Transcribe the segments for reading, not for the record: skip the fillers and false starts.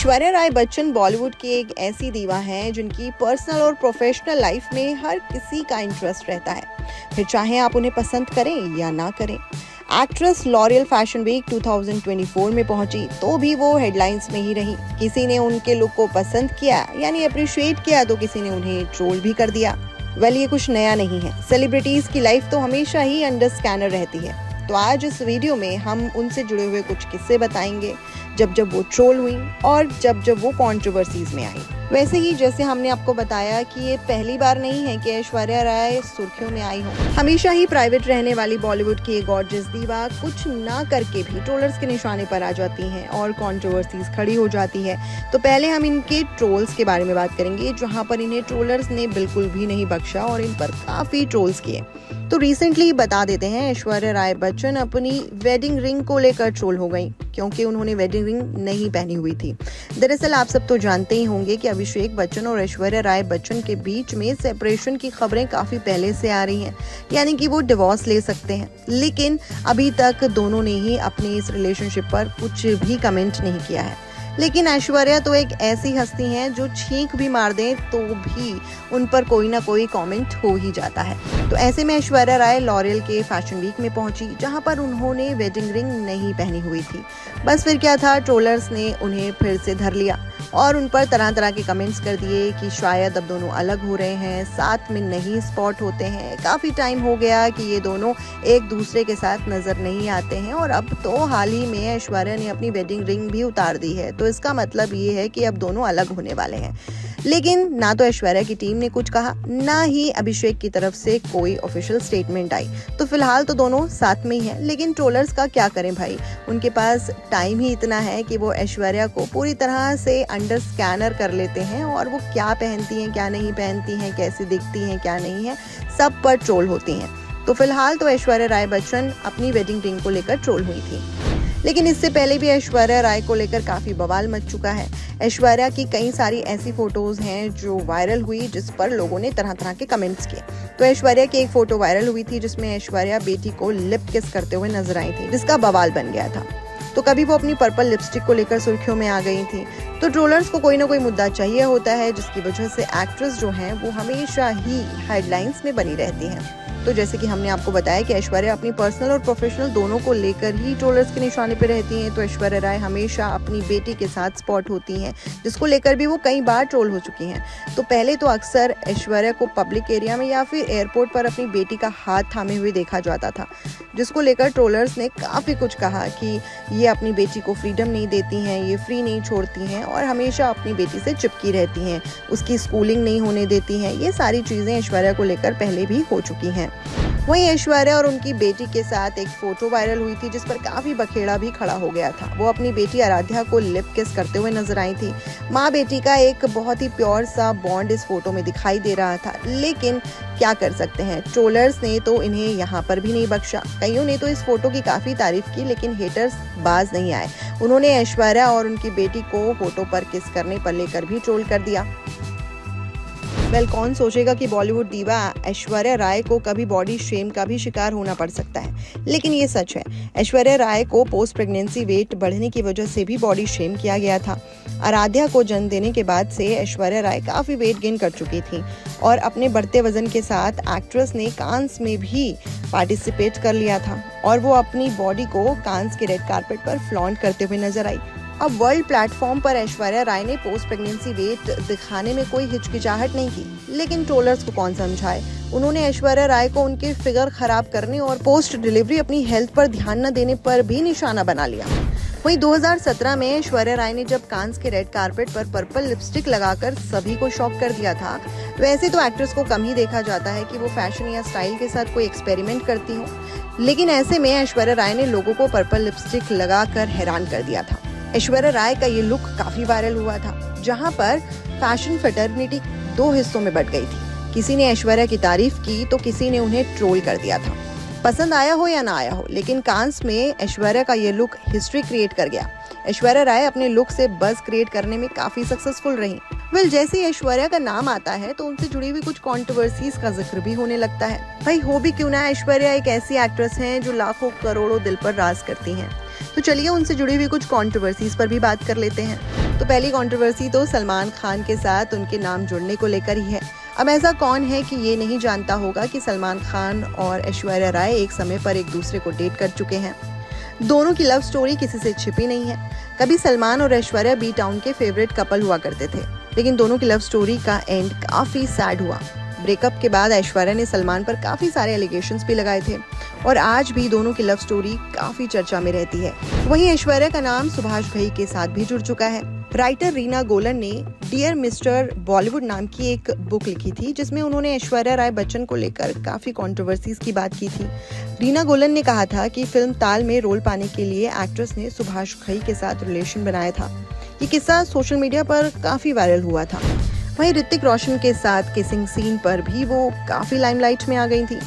ऐश्वर्या राय बच्चन बॉलीवुड की एक ऐसी दीवा हैं जिनकी पर्सनल और प्रोफेशनल लाइफ में हर किसी का इंटरेस्ट रहता है, फिर चाहे आप उन्हें पसंद करें या ना करें। एक्ट्रेस लॉरियल फैशन वीक 2024 में पहुंची तो भी वो हेडलाइंस में ही रही। किसी ने उनके लुक को पसंद किया यानी अप्रिशिएट किया, तो किसी ने उन्हें ट्रोल भी कर दिया। ये कुछ नया नहीं है। सेलिब्रिटीज की लाइफ तो हमेशा ही अंडर स्कैनर रहती है। तो आज इस वीडियो में हम उनसे जुड़े हुए कुछ किस्से बताएंगे, जब वो ट्रोल हुई और जब वो कंट्रोवर्सीज में आई। वैसे ही जैसे हमने आपको बताया कि ये पहली बार नहीं है कि ऐश्वर्या राय सुर्खियों में आई हो। हमेशा ही प्राइवेट रहने वाली बॉलीवुड की एक गॉर्जियस दीवा कुछ ना करके भी ट्रोलर्स के निशाने पर आ जाती हैं और कंट्रोवर्सीज खड़ी हो जाती है। तो पहले हम इनके ट्रोल्स के बारे में बात करेंगे, जहां पर इन्हें ट्रोलर्स ने बिल्कुल भी नहीं बख्शा और इन पर काफी ट्रोल्स किए। तो रिसेंटली बता देते हैं, ऐश्वर्या राय बच्चन अपनी वेडिंग रिंग को लेकर ट्रोल हो गई क्योंकि उन्होंने वेडिंग रिंग नहीं पहनी हुई थी। दरअसल आप सब तो जानते ही होंगे कि अभिषेक बच्चन और ऐश्वर्या राय बच्चन के बीच में सेपरेशन की खबरें काफी पहले से आ रही हैं, यानी कि वो डिवोर्स ले सकते हैं। लेकिन अभी तक दोनों ने ही अपनी इस रिलेशनशिप पर कुछ भी कमेंट नहीं किया है। लेकिन ऐश्वर्या तो एक ऐसी हस्ती हैं जो छींक भी मार दें तो भी उन पर कोई ना कोई कमेंट हो ही जाता है। तो ऐसे में ऐश्वर्या राय लॉरियल के फैशन वीक में पहुंची, जहां पर उन्होंने वेडिंग रिंग नहीं पहनी हुई थी। बस फिर क्या था, ट्रोलर्स ने उन्हें फिर से धर लिया और उन पर तरह तरह के कमेंट्स कर दिए कि शायद अब दोनों अलग हो रहे हैं, साथ में नहीं स्पॉट होते हैं, काफी टाइम हो गया कि ये दोनों एक दूसरे के साथ नजर नहीं आते हैं और अब तो हाल ही में ऐश्वर्या ने अपनी वेडिंग रिंग भी उतार दी है। तो इसका मतलब ये है कि अब दोनों अलग होने वाले हैं। लेकिन ना तो ऐश्वर्या की टीम ने कुछ कहा, ना ही अभिषेक की तरफ से कोई ऑफिशियल स्टेटमेंट आई। तो फिलहाल तो दोनों साथ में ही हैं। लेकिन ट्रोलर्स का क्या करें भाई, उनके पास टाइम ही इतना है कि वो ऐश्वर्या को पूरी तरह से अंडर स्कैनर कर लेते हैं और वो क्या पहनती हैं, क्या नहीं पहनती हैं, कैसी दिखती हैं, क्या नहीं है, सब पर ट्रोल होती हैं। तो फिलहाल तो ऐश्वर्या राय बच्चन अपनी वेडिंग रिंग को लेकर ट्रोल हुई थी, लेकिन इससे पहले भी ऐश्वर्या राय को लेकर काफी बवाल मच चुका है। ऐश्वर्या की कई सारी ऐसी फोटोज हैं जो वायरल हुई, जिस पर लोगों ने तरह तरह के कमेंट्स किए। तो ऐश्वर्या की एक फोटो वायरल हुई थी जिसमें ऐश्वर्या बेटी को लिप किस करते हुए नजर आई थी, जिसका बवाल बन गया था। तो कभी वो अपनी पर्पल लिपस्टिक को लेकर सुर्खियों में आ गई थी। तो ट्रोलर्स को कोई ना कोई मुद्दा चाहिए होता है, जिसकी वजह से एक्ट्रेस जो हैं वो हमेशा ही हेडलाइंस में बनी रहती हैं। तो जैसे कि हमने आपको बताया कि ऐश्वर्या अपनी पर्सनल और प्रोफेशनल दोनों को लेकर ही ट्रोलर्स के निशाने पे रहती हैं। तो ऐश्वर्या राय हमेशा अपनी बेटी के साथ स्पॉट होती हैं, जिसको लेकर भी वो कई बार ट्रोल हो चुकी हैं। तो पहले तो अक्सर ऐश्वर्या को पब्लिक एरिया में या फिर एयरपोर्ट पर अपनी बेटी का हाथ थामे हुए देखा जाता था, जिसको लेकर ट्रोलर्स ने काफ़ी कुछ कहा कि ये अपनी बेटी को फ्रीडम नहीं देती हैं, ये फ्री नहीं छोड़ती हैं और हमेशा अपनी बेटी से चिपकी रहती हैं, उसकी स्कूलिंग नहीं होने देती हैं। ये सारी चीज़ें ऐश्वर्या को लेकर पहले भी हो चुकी हैं। वहीं ऐश्वर्या और उनकी बेटी के साथ एक फोटो वायरल हुई थी, जिस पर काफी बखेड़ा भी खड़ा हो गया था। वो अपनी बेटी आराध्या को लिप किस करते हुए नजर आई थी। माँ बेटी का एक बहुत ही प्योर सा बॉन्ड इस फोटो में दिखाई दे रहा था। लेकिन क्या कर सकते हैं, ट्रोलर्स ने तो इन्हें यहाँ पर भी नहीं बख्शा। कईयों ने तो इस फोटो की काफी तारीफ की, लेकिन हेटर्स बाज नहीं आए। उन्होंने ऐश्वर्या और उनकी बेटी को फोटो पर किस करने पर लेकर भी ट्रोल कर दिया। कौन सोचेगा कि बॉलीवुड दीवा ऐश्वर्या राय को कभी बॉडी शेम का भी शिकार होना पड़ सकता है, लेकिन ये सच है। ऐश्वर्या राय को पोस्ट प्रेगनेंसी वेट बढ़ने की वजह से भी बॉडी शेम किया गया था। आराध्या को जन्म देने के बाद से ऐश्वर्या राय काफी वेट गेन कर चुकी थी और अपने बढ़ते वजन के साथ एक्ट्रेस ने कांस में भी पार्टिसिपेट कर लिया था और वो अपनी बॉडी को कांस के रेड कारपेट पर फ्लॉन्ट करते हुए नजर आई। अब वर्ल्ड प्लेटफॉर्म पर ऐश्वर्या राय ने पोस्ट प्रेगनेंसी वेट दिखाने में कोई हिचकिचाहट नहीं की, लेकिन ट्रोलर्स को कौन समझाए। उन्होंने ऐश्वर्या राय को उनके फिगर खराब करने और पोस्ट डिलीवरी अपनी हेल्थ पर ध्यान न देने पर भी निशाना बना लिया। वहीं 2017 में ऐश्वर्या राय ने जब कांस के रेड कारपेट पर पर्पल लिपस्टिक लगाकर सभी को शॉक कर दिया था। वैसे तो एक्ट्रेस को कम ही देखा जाता है कि वो फैशन या स्टाइल के साथ कोई एक्सपेरिमेंट करती हो, लेकिन ऐसे में ऐश्वर्या राय ने लोगों को पर्पल लिपस्टिक लगाकर हैरान कर दिया था। ऐश्वर्या राय का ये लुक काफी वायरल हुआ था, जहां पर फैशन फ्रेटर्निटी दो हिस्सों में बट गई थी। किसी ने ऐश्वर्या की तारीफ की तो किसी ने उन्हें ट्रोल कर दिया था। पसंद आया हो या ना आया हो, लेकिन कांस में ऐश्वर्या का ये लुक हिस्ट्री क्रिएट कर गया। ऐश्वर्या राय अपने लुक से बज़ क्रिएट करने में काफी सक्सेसफुल रही। जैसे ही ऐश्वर्या का नाम आता है तो उनसे जुड़ी हुई कुछ कंट्रोवर्सीज का जिक्र भी होने लगता है। भाई हो भी क्यों ना, ऐश्वर्या एक ऐसी एक्ट्रेस हैं जो लाखों करोड़ों दिल पर राज करती हैं। तो चलिए उनसे जुड़ी हुई कुछ कंट्रोवर्सीज पर भी बात कर लेते हैं। तो पहली कंट्रोवर्सी तो सलमान खान के साथ उनके नाम जुड़ने को लेकर ही है। अब ऐसा कौन है कि ये नहीं जानता होगा कि सलमान खान और ऐश्वर्या राय एक समय पर एक दूसरे को डेट कर चुके हैं। दोनों की लव स्टोरी किसी से छिपी नहीं है। कभी सलमान और ऐश्वर्या बी टाउन के फेवरेट कपल हुआ करते थे, लेकिन दोनों की लव स्टोरी का एंड काफी सैड हुआ। ब्रेकअप के बाद ऐश्वर्या ने सलमान पर काफी सारे एलिगेशंस भी लगाए थे और आज भी दोनों की लव स्टोरी काफी चर्चा में रहती है। वहीं ऐश्वर्या का नाम सुभाष घई के साथ भी जुड़ चुका है। राइटर रीना गोलन ने डियर मिस्टर बॉलीवुड नाम की एक बुक लिखी थी, जिसमें उन्होंने ऐश्वर्या राय बच्चन को लेकर काफी कंट्रोवर्सीज की बात की थी। रीना गोलन ने कहा था कि फिल्म ताल में रोल पाने के लिए एक्ट्रेस ने सुभाष घई के साथ रिलेशन बनाया था। ये किस्सा सोशल मीडिया पर काफी वायरल हुआ था। वहीं ऋतिक रोशन के साथ किसिंग सीन पर भी वो काफी लाइमलाइट में आ गई थी।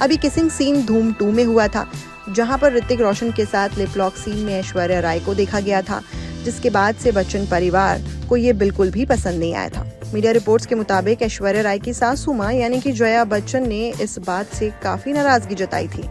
अभी किसिंग सीन धूम 2 में हुआ था, जहां पर ऋतिक रोशन के साथ लिप लॉक सीन में ऐश्वर्या राय को देखा गया था, जिसके बाद से बच्चन परिवार को ये बिल्कुल भी पसंद नहीं आया था। मीडिया रिपोर्ट्स के मुताबिक ऐश्वर्या राय की सासू मां यानी कि जया बच्चन ने इस बात से काफी नाराजगी जताई थी।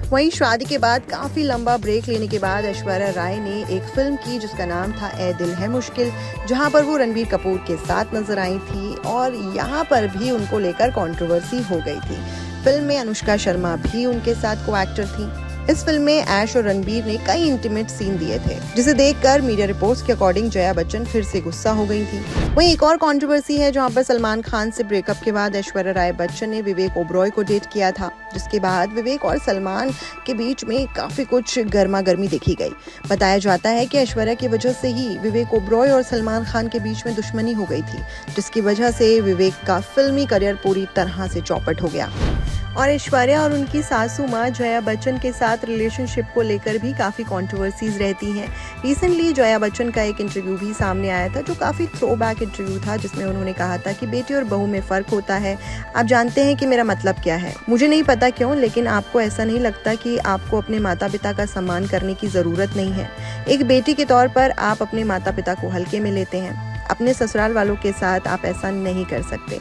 वहीं शादी के बाद काफी लंबा ब्रेक लेने के बाद ऐश्वर्या राय ने एक फिल्म की जिसका नाम था ए दिल है मुश्किल, जहां पर वो रणबीर कपूर के साथ नजर आई थी और यहाँ पर भी उनको लेकर कंट्रोवर्सी हो गई थी। फिल्म में अनुष्का शर्मा भी उनके साथ को एक्टर थी। इस फिल्म में ऐश और रणबीर ने कई इंटीमेट सीन दिए थे, जिसे देखकर मीडिया रिपोर्ट्स के अकॉर्डिंग जया बच्चन फिर से गुस्सा हो गई थी। वहीं एक और कंट्रोवर्सी है जहां पर सलमान खान से ब्रेकअप के बाद ऐश्वर्या राय बच्चन ने विवेक ओबरॉय को डेट किया था, जिसके बाद विवेक और सलमान के बीच में काफी कुछ गर्मा गर्मी देखी गई। बताया जाता है कि ऐश्वर्या की वजह से ही विवेक ओबरॉय और सलमान खान के बीच में दुश्मनी हो गई थी, जिसकी वजह से विवेक का फिल्मी करियर पूरी तरह से चौपट हो गया। और ऐश्वर्या और उनकी सासू मां जया बच्चन के साथ रिलेशनशिप को लेकर भी काफी कंट्रोवर्सीज रहती हैं। रिसेंटली जया बच्चन का एक इंटरव्यू भी सामने आया था, जो काफी थ्रोबैक इंटरव्यू था, जिसमें उन्होंने कहा था कि बेटी और बहू में फर्क होता है। आप जानते हैं कि मेरा मतलब क्या है। मुझे नहीं पता क्यों, लेकिन आपको ऐसा नहीं लगता कि आपको अपने माता पिता का सम्मान करने की जरूरत नहीं है। एक बेटी के तौर पर आप अपने माता पिता को हल्के में लेते हैं। अपने ससुराल वालों के साथ आप ऐसा नहीं कर सकते।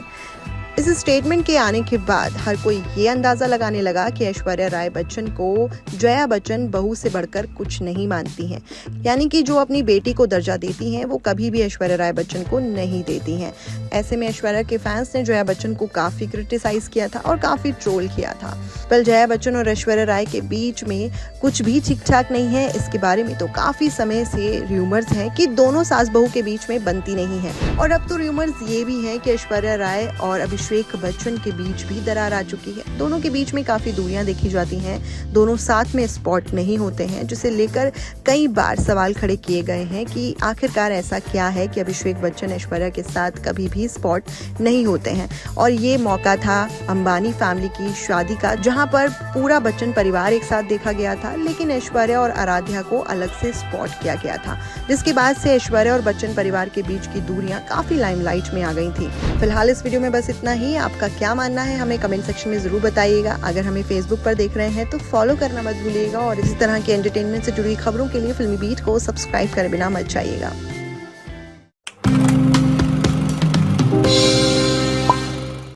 इस स्टेटमेंट के आने के बाद हर कोई ये अंदाजा लगाने लगा कि ऐश्वर्या राय बच्चन को जया बच्चन बहू से बढ़कर कुछ नहीं मानती हैं, यानी कि जो अपनी बेटी को दर्जा देती हैं वो कभी भी ऐश्वर्या राय बच्चन को नहीं देती हैं। ऐसे में ऐश्वर्या के फैंस ने जया बच्चन को काफी क्रिटिसाइज किया था और काफी ट्रोल किया था। पर जया बच्चन और ऐश्वर्या राय के बीच में कुछ भी ठीक ठाक नहीं है। इसके बारे में तो काफी समय से र्यूमर्स हैं कि दोनों सास बहू के बीच में बनती नहीं है, और अब तो र्यूमर्स ये भी है कि ऐश्वर्या राय और अभिषेक बच्चन के बीच भी दरार आ चुकी है। दोनों के बीच में काफी दूरियां देखी जाती हैं। दोनों साथ में स्पॉट नहीं होते हैं, जिसे लेकर कई बार सवाल खड़े किए गए हैं कि आखिरकार ऐसा क्या है कि अभिषेक बच्चन ऐश्वर्या के साथ कभी भी स्पॉट नहीं होते हैं। और ये मौका था अंबानी फैमिली की शादी का, जहां पर पूरा बच्चन परिवार एक साथ देखा गया था, लेकिन ऐश्वर्या और आराध्या को अलग से स्पॉट किया गया था, जिसके बाद से ऐश्वर्या और बच्चन परिवार के बीच की दूरियां काफी लाइमलाइट में आ गई थी। फिलहाल इस वीडियो में बस इतना ही। आपका क्या मानना है हमें कमेंट सेक्शन में जरूर बताइएगा। अगर हमें फेसबुक पर देख रहे हैं तो फॉलो करना मत भूलिएगा और इसी तरह के एंटरटेनमेंट से जुड़ी खबरों के लिए फिल्मी बीट को सब्सक्राइब करे बिना मत जाइएगा।